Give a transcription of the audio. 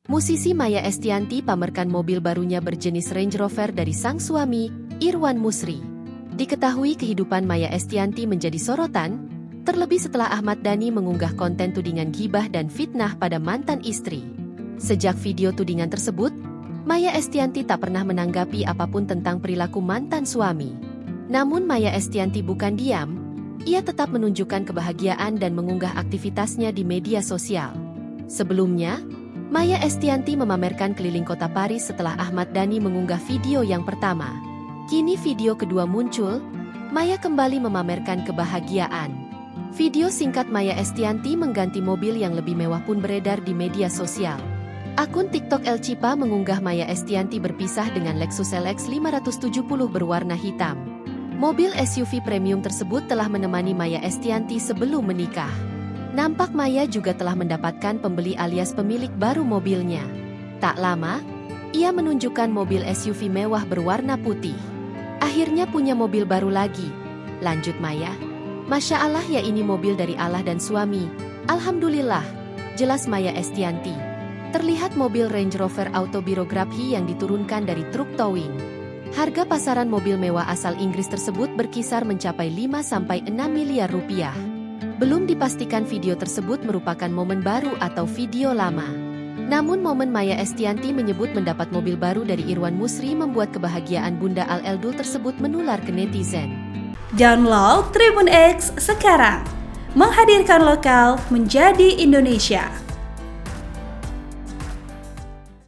Musisi Maya Estianty pamerkan mobil barunya berjenis Range Rover dari sang suami, Irwan Musri. Diketahui kehidupan Maya Estianty menjadi sorotan, terlebih setelah Ahmad Dhani mengunggah konten tudingan gibah dan fitnah pada mantan istri. Sejak video tudingan tersebut, Maya Estianty tak pernah menanggapi apapun tentang perilaku mantan suami. Namun Maya Estianty bukan diam, ia tetap menunjukkan kebahagiaan dan mengunggah aktivitasnya di media sosial. Sebelumnya, Maya Estianty memamerkan keliling kota Paris setelah Ahmad Dhani mengunggah video yang pertama. Kini video kedua muncul, Maya kembali memamerkan kebahagiaan. Video singkat Maya Estianty mengganti mobil yang lebih mewah pun beredar di media sosial. Akun TikTok El Cipa mengunggah Maya Estianty berpisah dengan Lexus LX 570 berwarna hitam. Mobil SUV premium tersebut telah menemani Maya Estianty sebelum menikah. Nampak Maya juga telah mendapatkan pembeli alias pemilik baru mobilnya. Tak lama, ia menunjukkan mobil SUV mewah berwarna putih. Akhirnya punya mobil baru lagi. Lanjut Maya. Masya Allah ya, ini mobil dari Allah dan suami. Alhamdulillah, jelas Maya Estianty. Terlihat mobil Range Rover Autobiography yang diturunkan dari truk towing. Harga pasaran mobil mewah asal Inggris tersebut berkisar mencapai 5–6 miliar rupiah. Belum dipastikan video tersebut merupakan momen baru atau video lama. Namun momen Maya Estianty menyebut mendapat mobil baru dari Irwan Musri membuat kebahagiaan Bunda Al Eldul tersebut menular ke netizen. Download Tribun X sekarang, menghadirkan lokal menjadi Indonesia.